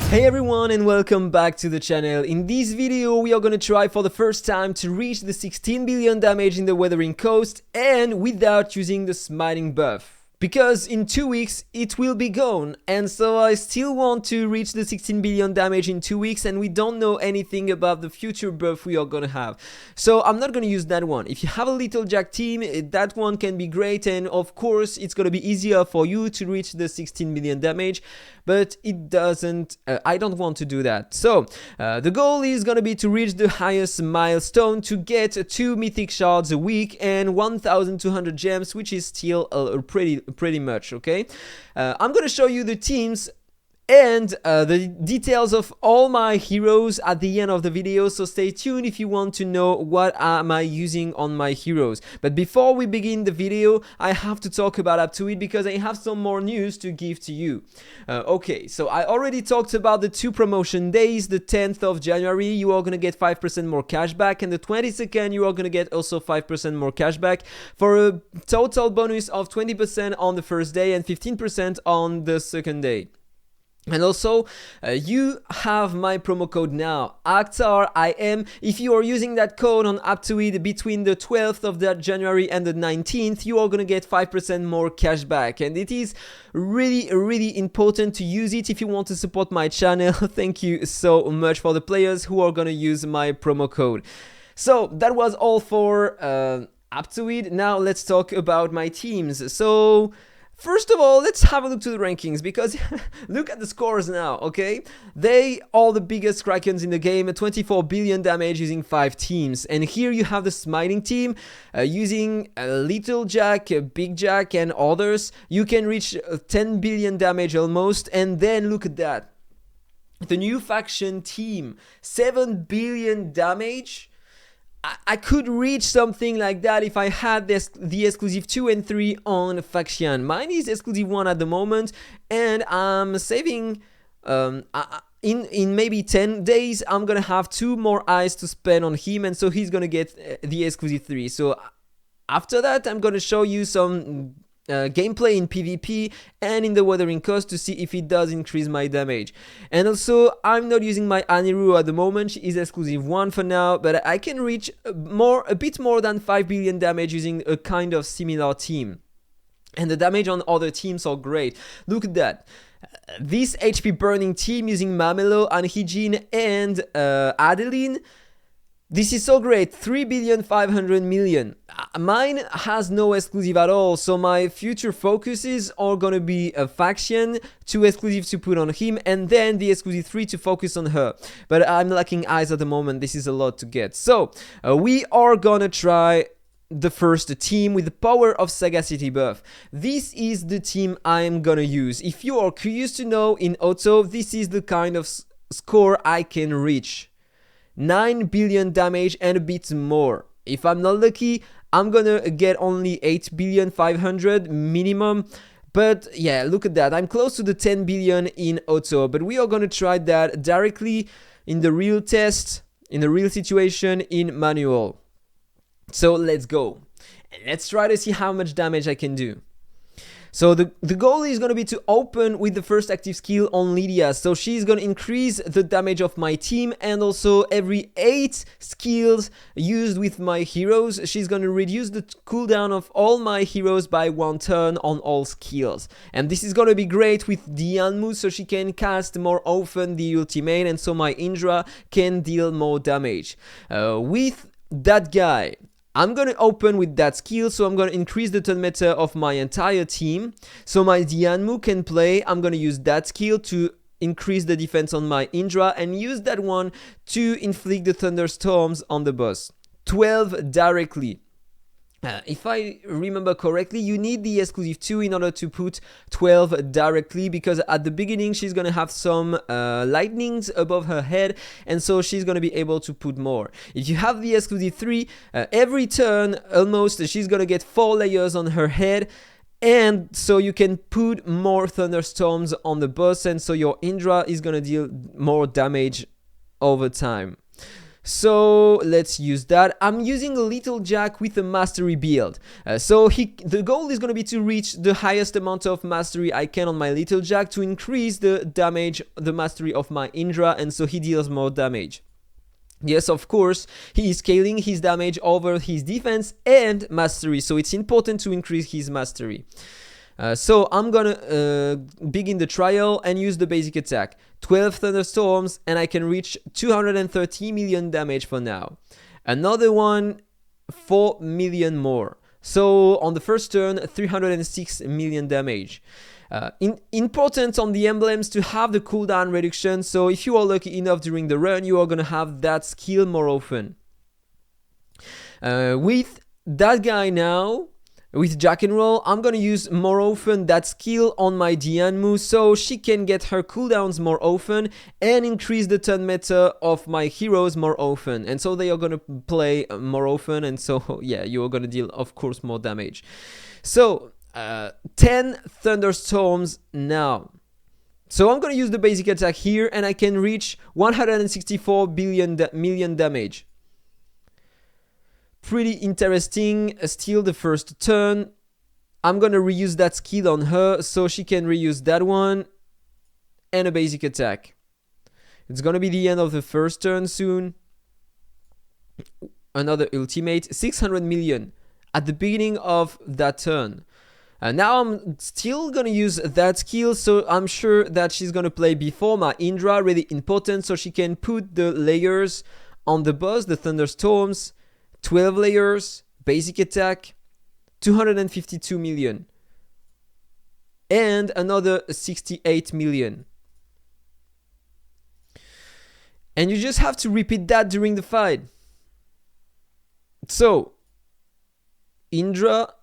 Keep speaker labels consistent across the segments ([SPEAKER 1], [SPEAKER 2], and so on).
[SPEAKER 1] Hey everyone and welcome back to the channel. In this video we are gonna try for the first time to reach the 16 billion damage in the Wuthering coast and without using the smiting buff. Because in 2 weeks it will be gone, and so I still want to reach the 16 billion damage in 2 weeks, and we don't know anything about the future buff we are gonna have. So I'm not gonna use that one. If you have a little Jack team, that one can be great, and of course it's gonna be easier for you to reach the 16 billion damage, but it doesn't, I don't want to do that. So the goal is gonna be to reach the highest milestone to get 2 mythic shards a week and 1200 gems, which is still pretty much, okay? I'm gonna show you the teams and the details of all my heroes at the end of the video, so stay tuned if you want to know what am I using on my heroes. But before we begin the video, I have to talk about Aptoide because I have some more news to give to you. Okay, so I already talked about the 2 promotion days. The 10th of January you are gonna get 5% more cashback, and the 22nd you are gonna get also 5% more cashback for a total bonus of 20% on the first day and 15% on the second day. And also, you have my promo code now, AhkTaar IM. If you are using that code on Aptoide between the 12th of that January and the 19th, you are gonna get 5% more cashback. And it is really important to use it if you want to support my channel. Thank you so much for the players who are gonna use my promo code. So that was all for Aptoide. Now let's talk about my teams. So first of all, let's have a look to the rankings, because look at the scores now, okay? They are the biggest Krakens in the game, 24 billion damage using 5 teams. And here you have the smiting team using Little Jack, Big Jack and others. You can reach 10 billion damage almost, and then look at that. The new faction team, 7 billion damage. I could reach something like that if I had the exclusive 2 and 3 on faction. Mine is exclusive 1 at the moment, and I'm saving in maybe 10 days I'm gonna have 2 more eyes to spend on him, and so he's gonna get the exclusive 3. So after that I'm gonna show you some gameplay in PvP and in the Wuthering coast to see if it does increase my damage. And also, I'm not using my Aniru at the moment. She is exclusive 1 for now, but I can reach a bit more than 5 billion damage using a kind of similar team. And the damage on other teams are great. Look at that. This HP burning team using Mamelo, Anhijin and Adeline. This is so great, 3,500,000,000. Mine has no exclusive at all, so my future focuses are gonna be a faction, 2 exclusives to put on him, and then the exclusive 3 to focus on her. But I'm lacking eyes at the moment, this is a lot to get. So, we are gonna try the first team with the power of sagacity buff. This is the team I'm gonna use. If you are curious to know, in auto, this is the kind of score I can reach. 9 billion damage and a bit more. If I'm not lucky, I'm gonna get only 8,500,000,000 minimum. But yeah, look at that. I'm close to the 10 billion in auto, but we are gonna try that directly in the real test, in the real situation in manual. So let's go. Let's try to see how much damage I can do. So the goal is going to be to open with the first active skill on Lydia. So she's going to increase the damage of my team, and also every 8 skills used with my heroes, she's going to reduce the cooldown of all my heroes by 1 turn on all skills. And this is going to be great with Dianmu, so she can cast more often the ultimate, and so my Indra can deal more damage. With that guy, I'm gonna open with that skill, so I'm gonna increase the turn meta of my entire team. So my Dianmu can play, I'm gonna use that skill to increase the defense on my Indra and use that one to inflict the thunderstorms on the boss. 12 directly. If I remember correctly, you need the exclusive 2 in order to put 12 directly, because at the beginning she's gonna have some lightnings above her head, and so she's gonna be able to put more. If you have the exclusive 3, every turn almost she's gonna get 4 layers on her head, and so you can put more thunderstorms on the boss, and so your Indra is gonna deal more damage over time. So let's use that. I'm using a Little Jack with a mastery build. The goal is going to be to reach the highest amount of mastery I can on my Little Jack to increase the damage, the mastery of my Indra, and so he deals more damage. Yes, of course, he is scaling his damage over his defense and mastery, so it's important to increase his mastery. So I'm gonna begin the trial and use the basic attack. 12 thunderstorms and I can reach 230 million damage for now. Another one, 4 million more. So on the first turn, 306 million damage. Important on the emblems to have the cooldown reduction, so if you are lucky enough during the run, you are gonna have that skill more often. With that guy now, with Jack and Roll, I'm gonna use more often that skill on my Dianmu so she can get her cooldowns more often and increase the turn meta of my heroes more often. And so they are gonna play more often, and so yeah, you are gonna deal, of course, more damage. So 10 thunderstorms now. So I'm gonna use the basic attack here and I can reach 164 million damage. Pretty interesting. Still the first turn. I'm gonna reuse that skill on her so she can reuse that one and a basic attack. It's gonna be the end of the first turn soon. Another ultimate, 600 million at the beginning of that turn. Now I'm still gonna use that skill, so I'm sure that she's gonna play before my Indra, really important, so she can put the layers on the boss, the thunderstorms. 12 layers, basic attack, 252 million. And another 68 million. And you just have to repeat that during the fight. So, Indra,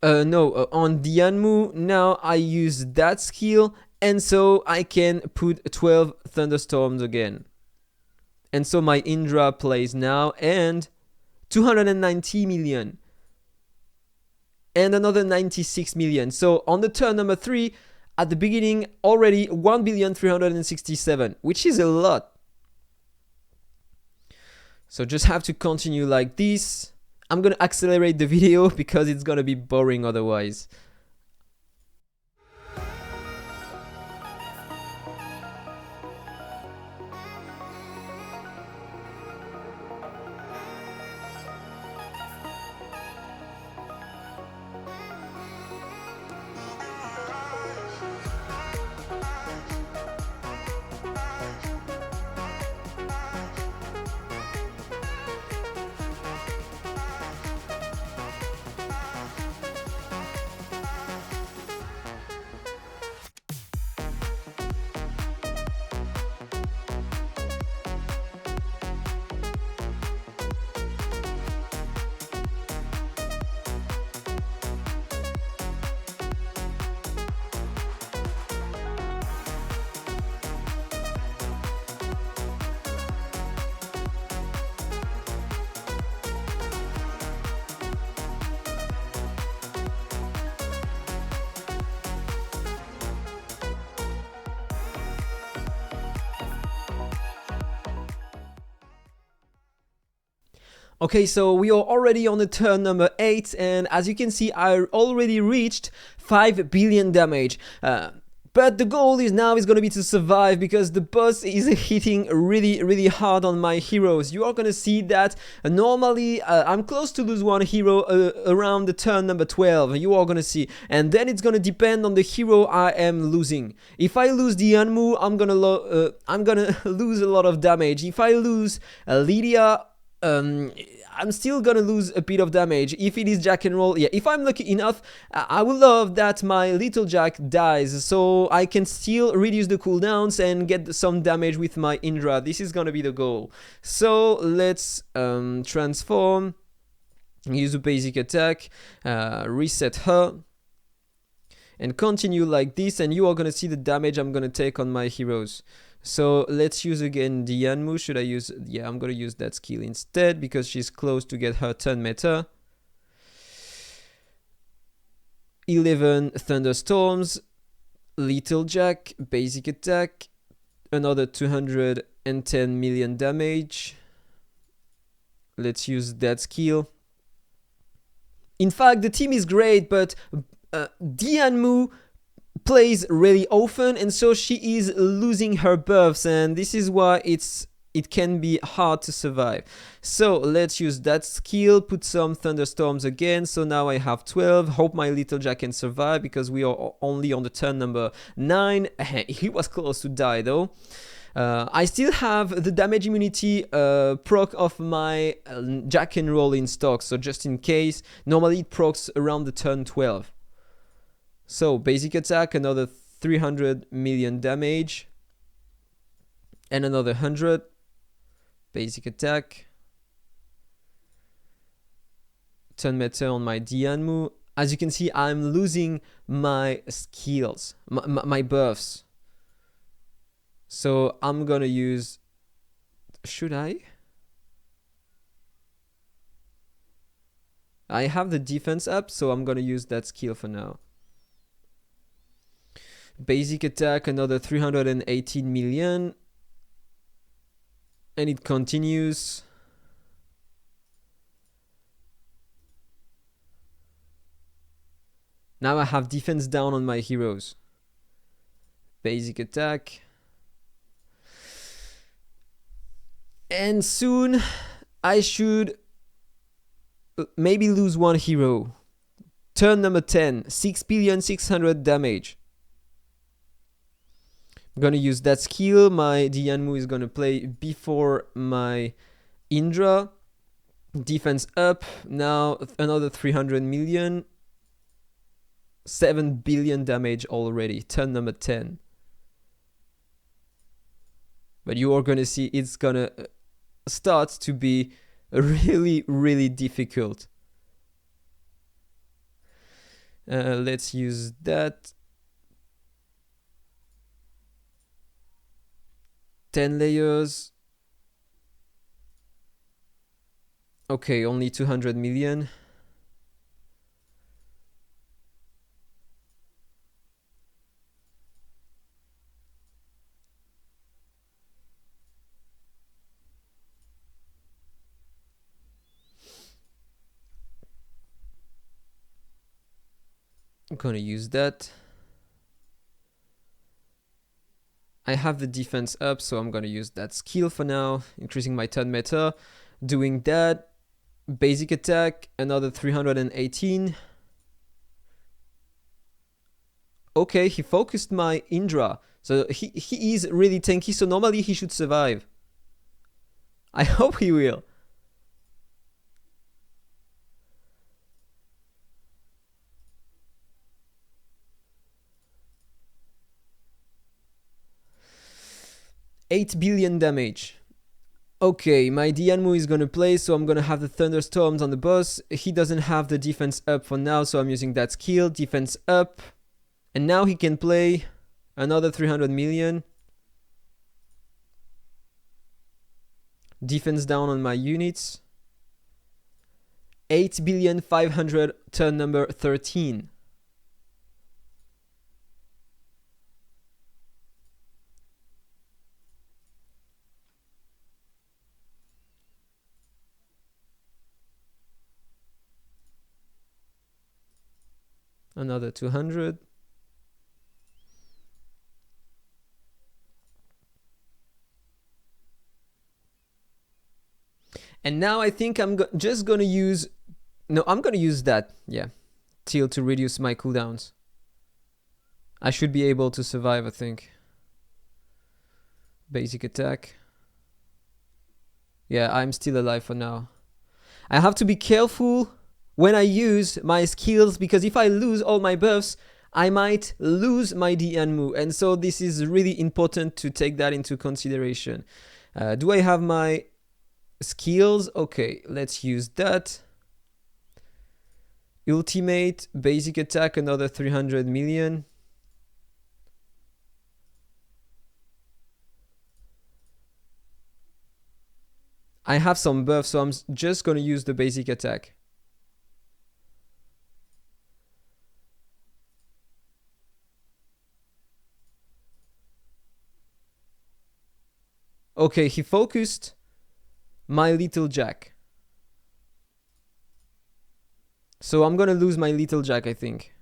[SPEAKER 1] on Dianmu, now I use that skill, and so I can put 12 thunderstorms again. And so my Indra plays now, and 290 million and another 96 million. So on the turn number 3, at the beginning, already 1,367,000,000, which is a lot. So just have to continue like this. I'm gonna accelerate the video because it's gonna be boring otherwise. Okay, so we are already on the turn number 8, and as you can see, I already reached 5 billion damage. But the goal is going to be to survive, because the boss is hitting really hard on my heroes. You are going to see that normally I'm close to lose one hero around the turn number 12. You are going to see. And then it's going to depend on the hero I am losing. If I lose the Anmu, I'm going to lose a lot of damage. If I lose Lydia, I'm still gonna lose a bit of damage. If it is Jack and Roll, yeah, if I'm lucky enough, I would love that my Little Jack dies, so I can still reduce the cooldowns and get some damage with my Indra. This is gonna be the goal. So let's transform, use a basic attack, reset her, and continue like this, and you are gonna see the damage I'm gonna take on my heroes. So let's use again Dianmu. Should I use... Yeah, I'm gonna use that skill instead because she's close to get her turn meta. 11 thunderstorms, Little Jack, basic attack, another 210 million damage. let's use that skill. In fact, the team is great, but Dianmu plays really often, and so she is losing her buffs, and this is why it can be hard to survive. So let's use that skill, put some thunderstorms again. So now I have 12. Hope my little Jack can survive because we are only on the turn number 9. He was close to die though. I still have the damage immunity proc of my Jack and Roll in stock, so just in case. Normally it procs around the turn 12. So basic attack, another 300 million damage, and another 100. Basic attack. Turn meter on my Dianmu. As you can see, I'm losing my skills, my buffs. So I'm gonna use, should I? I have the defense up, so I'm gonna use that skill for now. Basic attack, another 318 million. And it continues. Now I have defense down on my heroes. Basic attack. And soon I should maybe lose one hero. Turn number 10, 6,600,000 damage. I'm gonna use that skill. My Dianmu is gonna play before my Indra. Defense up. Now another 300 million. 7 billion damage already. Turn number 10. But you are gonna see it's gonna start to be really, really difficult. Let's use that. 10 layers. Okay, only 200 million. I'm gonna use that. I have the defense up, so I'm gonna use that skill for now, increasing my turn meta. Doing that, basic attack, another 318. Okay, he focused my Indra, so he is really tanky, so normally he should survive. I hope he will. $8 billion damage. Okay, my Dianmu is gonna play, so I'm gonna have the thunderstorms on the boss. He doesn't have the defense up for now, so I'm using that skill, defense up. And now he can play another 300 million. Defense down on my units. 8,500,000,000, turn number 13. Another 200. And now I think I'm just gonna use, no, I'm gonna use that, yeah, till to reduce my cooldowns. I should be able to survive, I think. Basic attack. Yeah, I'm still alive for now. I have to be careful when I use my skills, because if I lose all my buffs, I might lose my Dianmu. And so this is really important to take that into consideration. Do I have my skills? Okay, let's use that. Ultimate, basic attack, another 300 million. I have some buffs, so I'm just gonna use the basic attack. Okay, he focused my little Jack. So I'm gonna lose my little jack, I think.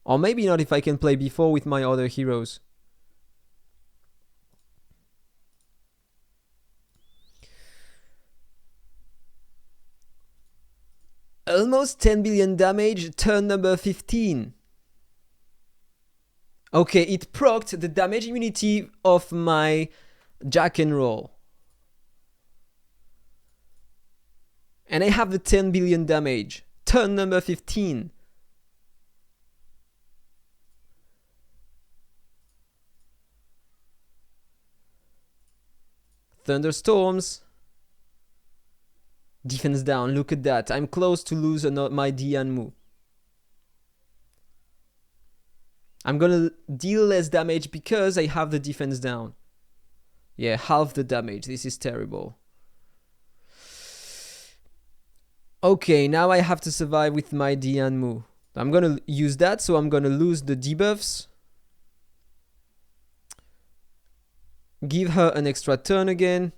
[SPEAKER 1] Or maybe not if I can play before with my other heroes. Almost 10 billion damage, turn number 15. Okay, it procced the damage immunity of my jack and roll. And I have the 10 billion damage. Turn number 15. Thunderstorms. Defense down, look at that. I'm close to lose my Dianmu. I'm gonna deal less damage because I have the defense down. Yeah, half the damage. This is terrible. Okay, now I have to survive with my Dianmu. I'm gonna use that, so I'm gonna lose the debuffs. Give her an extra turn again.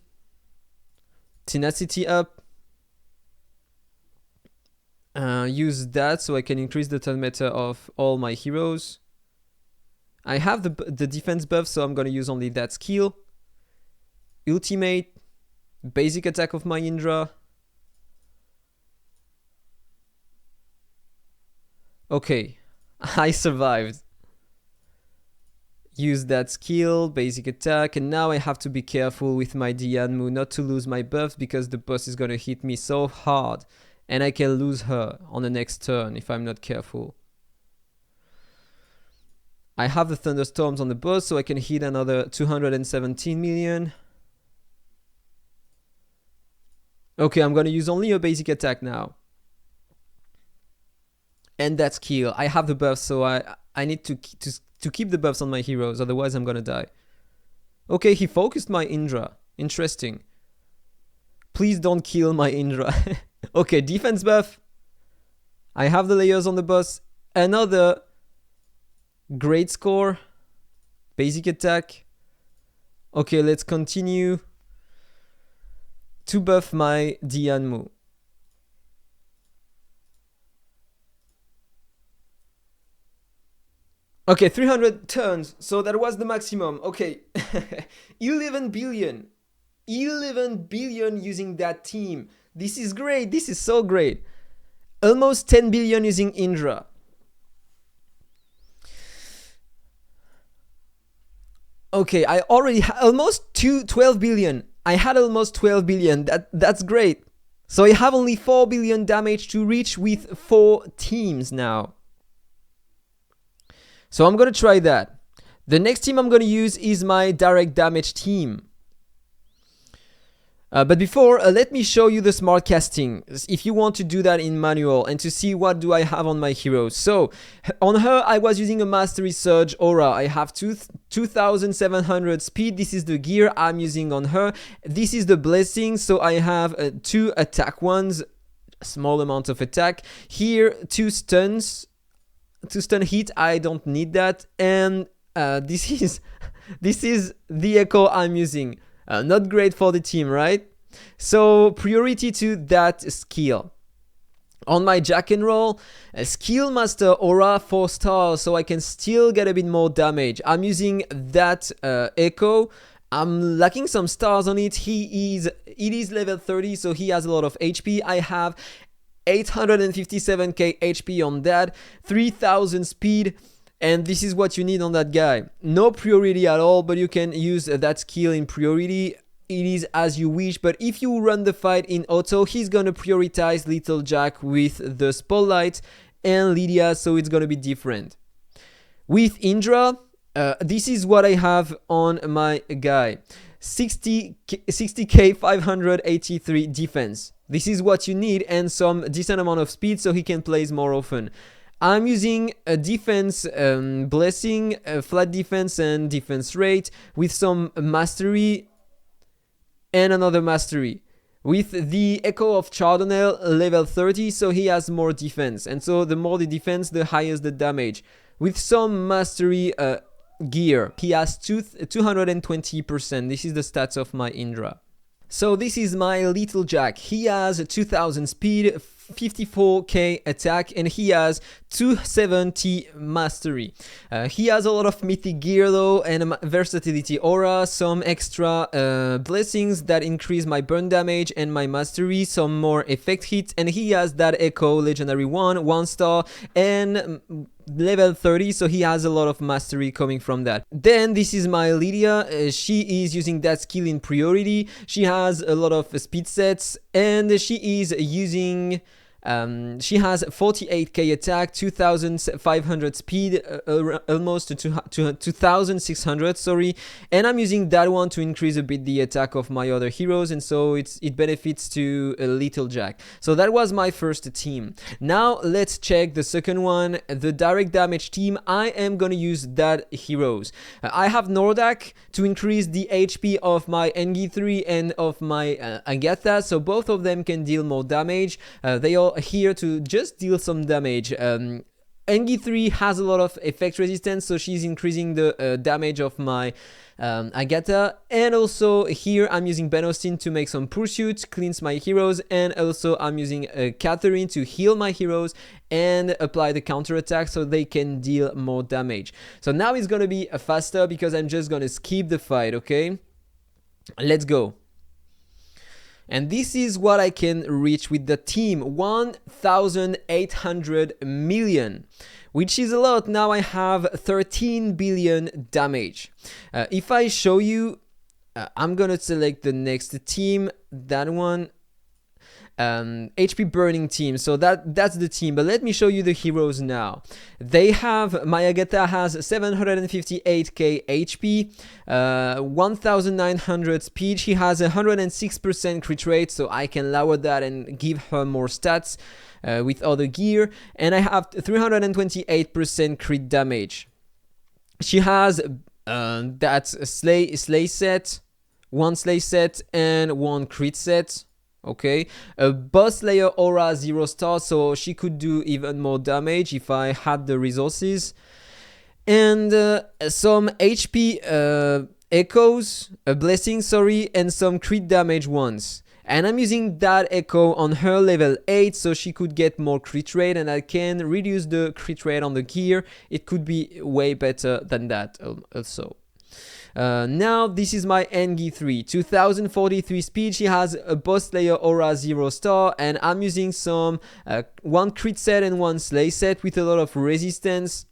[SPEAKER 1] Tenacity up. Use that so I can increase the turn meta of all my heroes. I have the defense buff, so I'm gonna use only that skill. Ultimate. Basic attack of my Indra. Okay, I survived. Use that skill, basic attack, and now I have to be careful with my Dianmu not to lose my buffs because the boss is gonna hit me so hard and I can lose her on the next turn if I'm not careful. I have the thunderstorms on the boss, so I can hit another 217 million. Okay, I'm gonna use only a basic attack now. And that skill. I have the buffs, so I need to keep the buffs on my heroes, otherwise I'm gonna die. Okay, he focused my Indra. Interesting. Please don't kill my Indra. Okay, defense buff. I have the layers on the boss. Another great score. Basic attack. Okay, let's continue to buff my Dianmu. Okay, 300 turns, so that was the maximum. Okay, 11 billion. 11 billion using that team. This is great, this is so great. Almost 10 billion using Indra. Okay, I already had almost 12 billion. I had almost 12 billion, that's great. So I have only 4 billion damage to reach with 4 teams now. So I'm gonna try that. The next team I'm gonna use is my direct damage team. But before, let me show you the smart casting if you want to do that in manual and to see what do I have on my heroes. So on her I was using a mastery surge aura. I have 2700 speed. This is the gear I'm using on her. This is the blessing, so I have 2 attack ones, a small amount of attack. Here 2 stuns. To stun hit, I don't need that, and this is the echo I'm using. Not great for the team, right? So priority to that skill. On my jack and roll, skill master aura 4 stars, so I can still get a bit more damage. I'm using that echo. I'm lacking some stars on it. It is level 30, so he has a lot of HP. I have 857k HP on that, 3000 speed, and this is what you need on that guy. No priority at all, but you can use that skill in priority. It is as you wish, but if you run the fight in auto, he's gonna prioritize Little Jack with the Spotlight and Lydia, so it's gonna be different. With Indra, this is what I have on my guy. 60k 583 defense. This is what you need, and some decent amount of speed so he can place more often. I'm using a defense blessing, flat defense and defense rate with some mastery and another mastery. With the Echo of Chardonnay level 30, so he has more defense, and so the more the defense, the higher the damage. With some mastery gear, he has 220%. This is the stats of my Indra. So this is my little Jack. He has 2000 speed, 54k attack, and he has 270 mastery. He has a lot of mythic gear though, and versatility aura, some extra blessings that increase my burn damage and my mastery, some more effect hit, and he has that echo legendary 1 star, and level 30, so he has a lot of mastery coming from that. Then this is my Lydia. She is using that skill in priority. She has a lot of speed sets, and she is using she has 48k attack, 2500 speed, almost to 2600, sorry, and I'm using that one to increase a bit the attack of my other heroes, and so it benefits to a little Jack. So that was my first team. Now let's check the second one, the direct damage team. I am gonna use that heroes. I have Nordak to increase the HP of my NG3 and of my AhkTaar, so both of them can deal more damage. They are here to just deal some damage. NG3 has a lot of effect resistance, so she's increasing the damage of my AhkTaar, and also here I'm using Ben Austin to make some pursuit, cleanse my heroes, and also I'm using Catherine to heal my heroes and apply the counter attack so they can deal more damage. So now it's gonna be faster because I'm just gonna skip the fight, okay? Let's go. And this is what I can reach with the team, 1,800 million, which is a lot. Now I have 13 billion damage. If I show you, I'm gonna select the next team, that one, HP burning team. So that's the team, but let me show you the heroes now. They have, my AhkTaar has 758k HP, 1900 speed. She has 106% crit rate, so I can lower that and give her more stats with other gear, and I have 328% crit damage. She has that slay set, one slay set and one crit set. Okay, a boss layer aura 0 star, so she could do even more damage if I had the resources, and some HP echoes, blessings, sorry, and some crit damage ones. And I'm using that echo on her level 8, so she could get more crit rate, and I can reduce the crit rate on the gear. It could be way better than that also. Now this is my NG3, 2043 speed. She has a boss layer aura 0 star, and I'm using some one crit set and one slay set with a lot of resistance.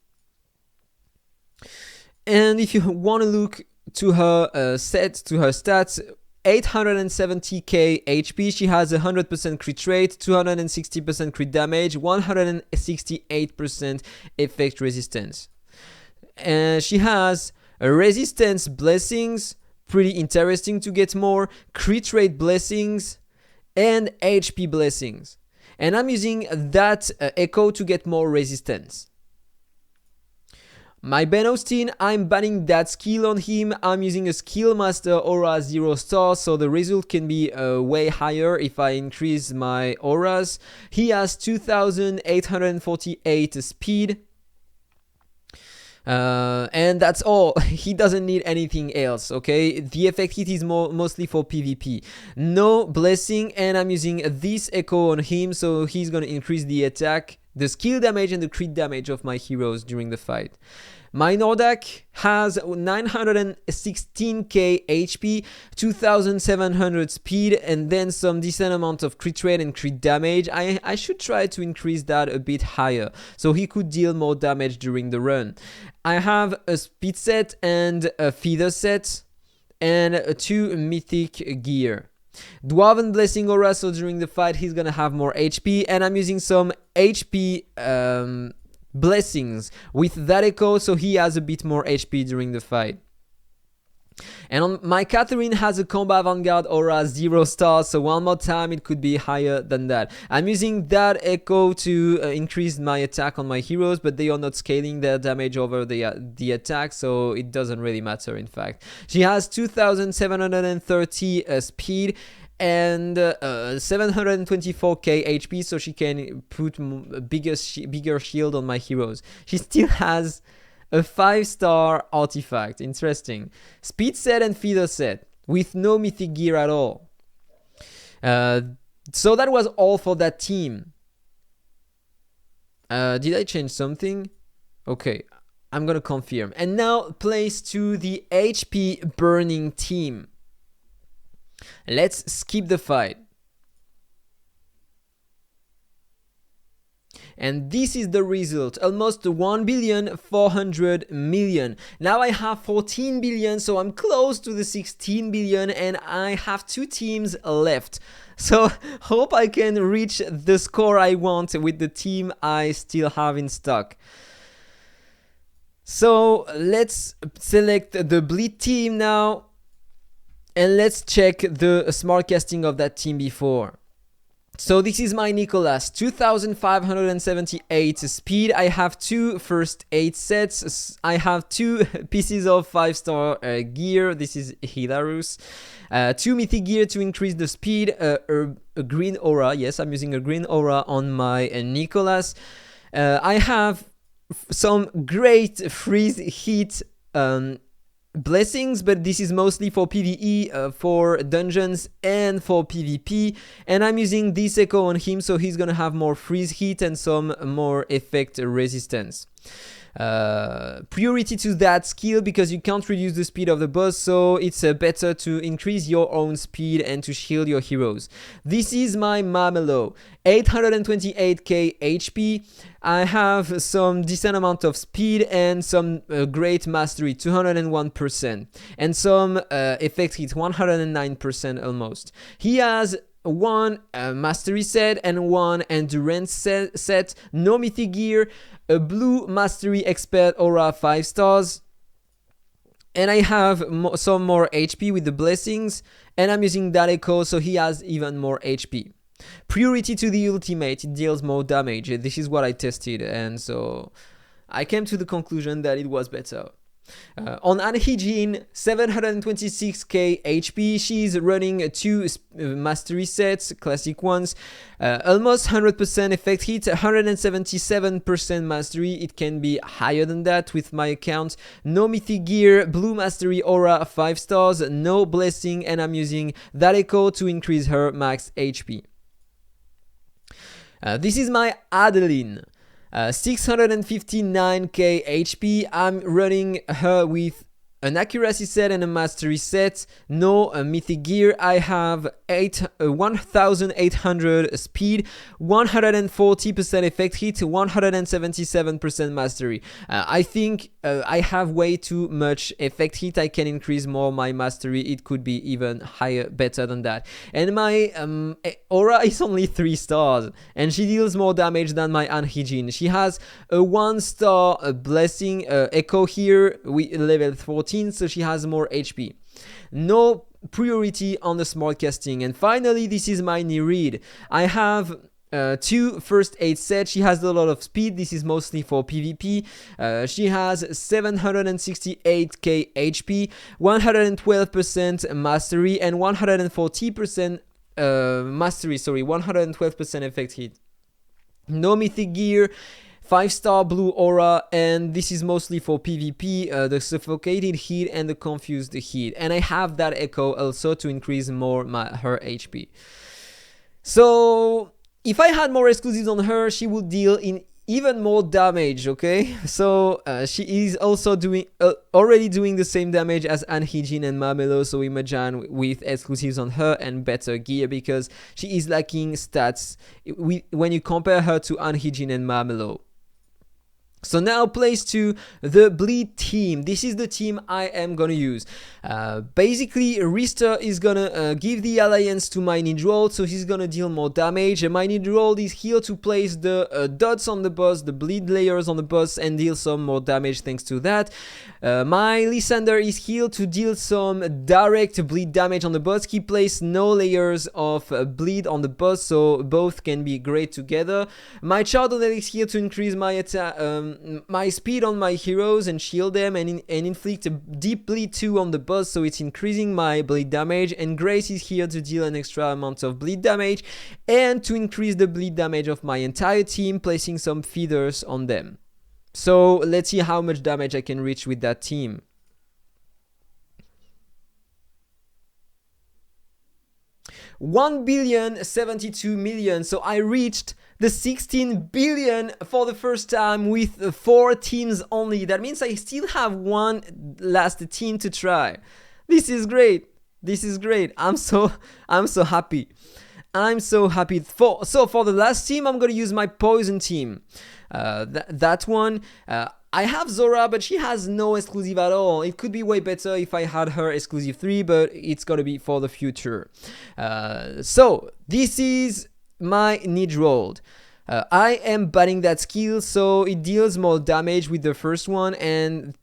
[SPEAKER 1] And if you want to look to her to her stats, 870k HP, she has 100% crit rate, 260% crit damage, 168% effect resistance. And she has resistance blessings, pretty interesting to get more, crit rate blessings, and HP blessings. And I'm using that echo to get more resistance. My Ben Austin, I'm banning that skill on him. I'm using a skill master aura 0 star, so the result can be way higher if I increase my auras. He has 2848 speed. And that's all. He doesn't need anything else, okay? The effect hit is mostly for PvP. No blessing, and I'm using this echo on him, so he's gonna increase the attack, the skill damage, and the crit damage of my heroes during the fight. My Nordak has 916k HP, 2700 speed, and then some decent amount of crit rate and crit damage. I should try to increase that a bit higher, so he could deal more damage during the run. I have a speed set and a feather set, and 2 mythic gear. Dwarven blessing aura, so during the fight he's gonna have more HP, and I'm using some HP blessings with that echo, so he has a bit more HP during the fight. And on my Catherine has a combat vanguard aura 0 star, so one more time it could be higher than that. I'm using that echo to increase my attack on my heroes, but they are not scaling their damage over the attack, so it doesn't really matter in fact. She has 2730 speed and 724k HP, so she can put a bigger shield on my heroes. She still has a 5-star artifact. Interesting. Speed set and feather set with no mythic gear at all. So that was all for that team. Did I change something? Okay, I'm gonna confirm. And now place to the HP burning team. Let's skip the fight. And this is the result, almost 1,400,000,000. Now I have 14 billion, so I'm close to the 16 billion, and I have 2 teams left. So hope I can reach the score I want with the team I still have in stock. So let's select the bleed team now, and let's check the smart casting of that team before. So this is my Nicholas, 2578 speed. I have 2 first aid sets. I have 2 pieces of 5-star gear. This is Hilarus. 2 mythic gear to increase the speed. A green aura. Yes, I'm using a green aura on my Nicholas. I have some great freeze heat blessings, but this is mostly for PvE, for dungeons and for PvP, and I'm using this echo on him, so he's gonna have more freeze heat and some more effect resistance. Priority to that skill because you can't reduce the speed of the boss, so it's better to increase your own speed and to shield your heroes. This is my Mamelo, 828k HP. I have some decent amount of speed and some great mastery, 201%, and some effect hit, 109% almost. He has 1 mastery set and 1 endurance set, no mythic gear, a blue mastery expert aura 5 stars, and I have some more HP with the blessings, and I'm using that echo, so he has even more HP. Priority to the ultimate, it deals more damage. This is what I tested, and so I came to the conclusion that it was better. On Anhijin, 726k HP, she's running 2 mastery sets, classic ones, almost 100% effect hit, 177% mastery, it can be higher than that with my account, no mythic gear, blue mastery aura 5 stars, no blessing, and I'm using that echo to increase her max HP. This is my Adeline. 659k HP. I'm running her with an accuracy set and a mastery set, no mythic gear. I have 1800 speed, 140% effect hit, 177% mastery. I think I have way too much effect hit. I can increase more my mastery. It could be even higher, better than that. And my aura is only 3 stars, and she deals more damage than my Anhijin. She has a 1-star blessing echo here with level 14. So she has more HP. No priority on the smart casting. And finally, this is my Nereid. I have 2 first aid sets. She has a lot of speed. This is mostly for PvP. She has 768k HP, 112% mastery, and 140% mastery. Sorry, 112% effect hit. No mythic gear. 5-star blue aura, and this is mostly for PvP, the suffocated heat and the confused heat. And I have that echo also to increase more her HP. So if I had more exclusives on her, she would deal in even more damage, okay? So she is also doing already doing the same damage as Anhijin and Mamelo, so imagine with exclusives on her and better gear, because she is lacking stats when you compare her to Anhijin and Mamelo. So now place to the bleed team. This is the team I am gonna use. Basically, Richter is gonna give the alliance to my Nidrold, so he's gonna deal more damage. And my Nidrold is here to place the dots on the boss, the bleed layers on the boss, and deal some more damage thanks to that. My Lysander is here to deal some direct bleed damage on the boss. He placed no layers of bleed on the boss, so both can be great together. My Chardonnay is here to increase my attack. My speed on my heroes and shield them, and inflict a deep bleed 2 on the boss, so it's increasing my bleed damage. And Grace is here to deal an extra amount of bleed damage and to increase the bleed damage of my entire team, placing some feeders on them. So let's see how much damage I can reach with that team. 1,072,000,000. So I reached the 16 billion for the first time with 4 teams only. That means I still have one last team to try. This is great. This is great. I'm so happy. I'm so happy. So for the last team, I'm gonna use my poison team. That one. I have Zora, but she has no exclusive at all. It could be way better if I had her exclusive 3, but it's gonna be for the future. So this is my need rolled. I am banning that skill, so it deals more damage with the first one, and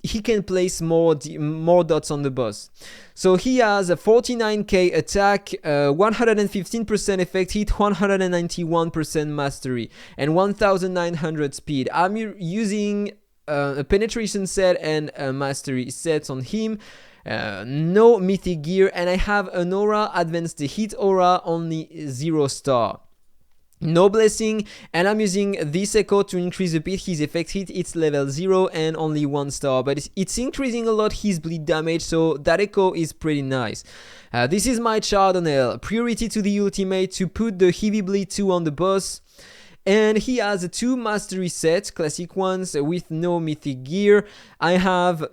[SPEAKER 1] he can place more dots on the boss. So he has a 49k attack, 115% effect hit, 191% mastery, and 1900 speed. I'm using a penetration set and a mastery set on him. No mythic gear, and I have an aura, advanced hit aura, only 0 star. No blessing, and I'm using this echo to increase a bit his effect hit. It's level 0 and only 1 star, but it's increasing a lot his bleed damage, so that echo is pretty nice. This is my Chardonnay. Priority to the ultimate to put the heavy bleed 2 on the boss. And he has 2 mastery sets, classic ones with no mythic gear. I have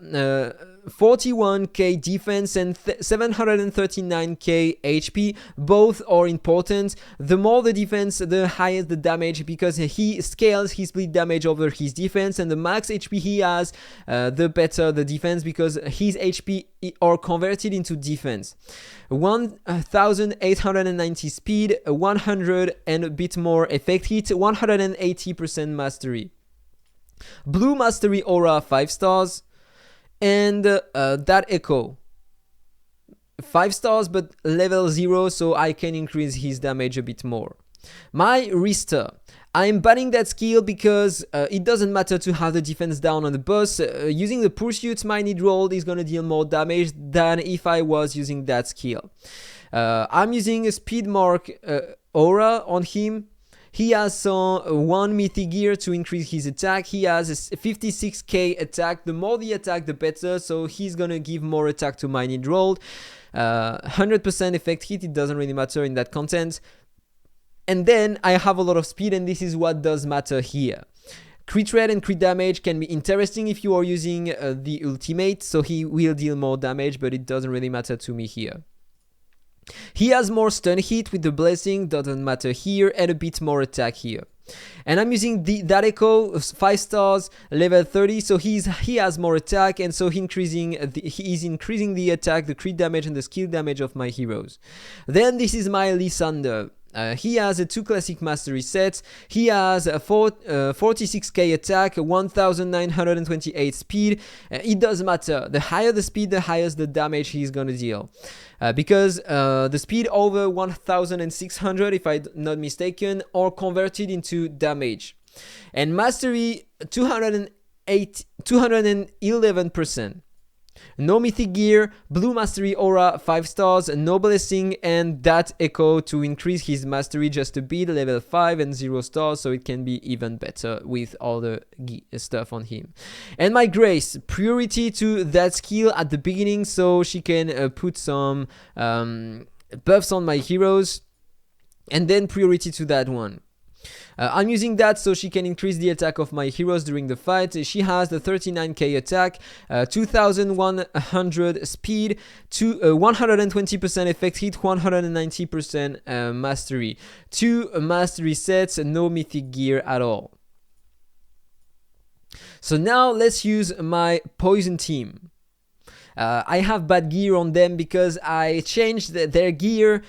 [SPEAKER 1] 41k defense and 739k HP. Both are important. The more the defense, the higher the damage, because he scales his bleed damage over his defense, and the max HP he has, the better the defense, because his HP are converted into defense. 1890 speed, 100 and a bit more effect hit, 180% mastery. Blue mastery aura 5 stars. And that echo 5 stars, but level 0, so I can increase his damage a bit more. My Rister, I'm banning that skill because it doesn't matter to have the defense down on the boss. Using the pursuit, my need roll is gonna deal more damage than if I was using that skill. I'm using a speed mark aura on him. He has some 1 mythic gear to increase his attack. He has a 56k attack. The more the attack, the better. So he's gonna give more attack to my need rolled. 100% effect hit. It doesn't really matter in that content. And then I have a lot of speed, and this is what does matter here. Crit rate and crit damage can be interesting if you are using the ultimate. So he will deal more damage, but it doesn't really matter to me here. He has more stun hit with the blessing, doesn't matter here, and a bit more attack here. And I'm using that echo 5 stars, level 30, so he has more attack, and so he is increasing the attack, the crit damage, and the skill damage of my heroes. Then this is my Lysander. He has 2 classic mastery sets. He has a 46k attack, 1928 speed. It does matter. The higher the speed, the higher the damage he's gonna deal. Because the speed over 1600, if I'm not mistaken, are converted into damage. And mastery 211%. No mythic gear, blue mastery aura 5 stars, no blessing, and that echo to increase his mastery just a bit, level 5 and 0 stars, so it can be even better with all the stuff on him. And my Grace, priority to that skill at the beginning, so she can put some buffs on my heroes, and then priority to that one. I'm using that so she can increase the attack of my heroes during the fight. She has the 39k attack, 2100 speed, 120% effect hit, 190% mastery. 2 mastery sets, no mythic gear at all. So now let's use my poison team. I have bad gear on them because I changed their gear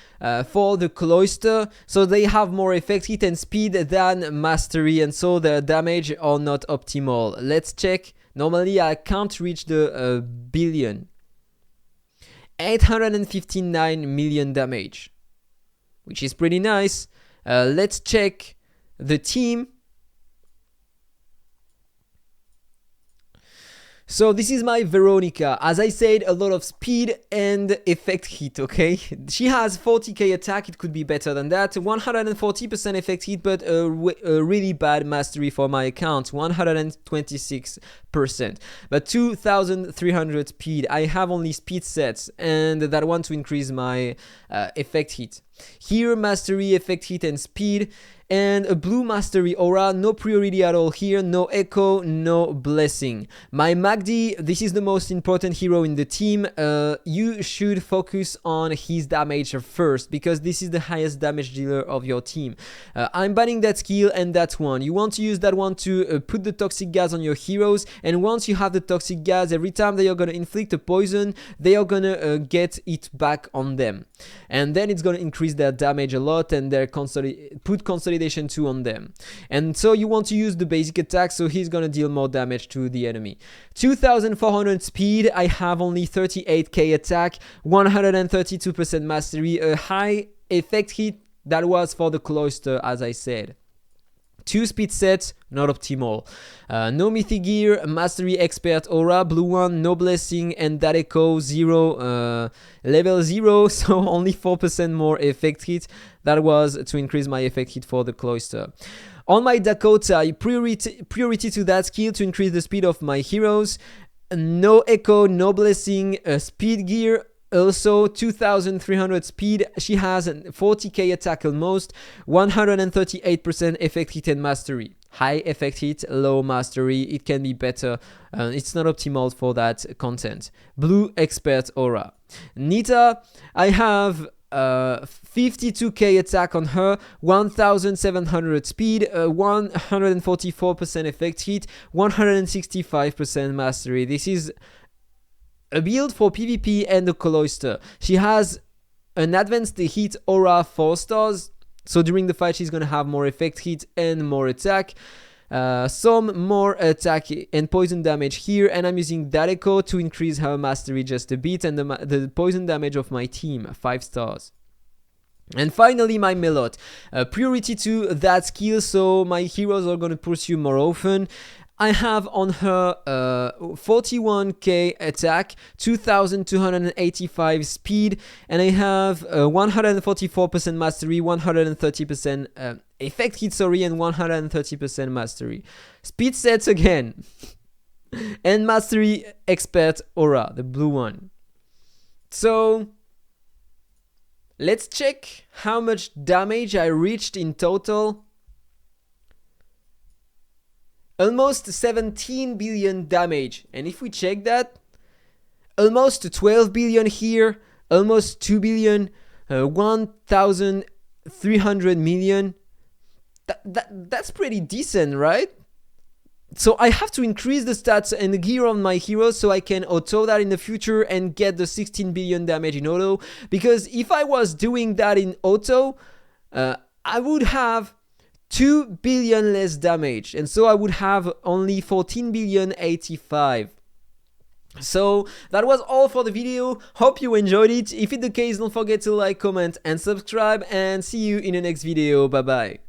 [SPEAKER 1] for the cloister, so they have more effect hit and speed than mastery, and so their damage are not optimal. Let's check. Normally I can't reach the billion. 859 million damage, which is pretty nice. Let's check the team. So this is my Veronica. As I said, a lot of speed and effect hit, okay? She has 40k attack, it could be better than that. 140% effect hit, but a really bad mastery for my account. 126% But 2300 speed, I have only speed sets, and that one to increase my effect hit. Here, mastery, effect hit, and speed. And a blue mastery aura, no priority at all here, no echo, no blessing. My Magdi, this is the most important hero in the team. You should focus on his damage first, because this is the highest damage dealer of your team. I'm banning that skill and that one. You want to use that one to put the toxic gas on your heroes, and once you have the toxic gas, every time they are going to inflict a poison, they are going to get it back on them. And then it's going to increase their damage a lot, and their put consolidation 2 on them. And so you want to use the basic attack, so he's gonna deal more damage to the enemy. 2400 speed, I have only 38k attack, 132% mastery, a high effect hit. That was for the cloister, as I said. 2 speed sets, not optimal. No mythic gear, mastery expert aura, blue one, no blessing, and that echo 0, level 0, so only 4% more effect hit. That was to increase my effect hit for the cloister. On my Dakota, priority to that skill to increase the speed of my heroes. No echo, no blessing, speed gear. Also 2300 speed, she has 40k attack almost, 138% effect hit and mastery. High effect hit, low mastery, it can be better, it's not optimal for that content. Blue expert aura. Nita, I have 52k attack on her, 1700 speed, 144% effect hit, 165% mastery. This is a build for PvP and the cloister. She has an advanced hit aura 4 stars, so during the fight she's gonna have more effect hit and more attack. Some more attack and poison damage here, and I'm using that echo to increase her mastery just a bit, and the poison damage of my team 5 stars. And finally, my Melot, priority to that skill, so my heroes are gonna pursue more often. I have on her 41k attack, 2285 speed, and I have 144% mastery, 130% effect hit, sorry, and 130% mastery. Speed sets again. And mastery expert aura, the blue one. So let's check how much damage I reached in total. Almost 17 billion damage, and if we check that, almost 12 billion here, almost 2 billion, 1,300 million. That's pretty decent, right? So I have to increase the stats and the gear on my heroes so I can auto that in the future and get the 16 billion damage in auto, because if I was doing that in auto, I would have 2 billion less damage, and so I would have only 14 billion 85. So that was all for the video. Hope you enjoyed it. If it's the case, don't forget to like, comment and subscribe, and see you in the next video. Bye bye.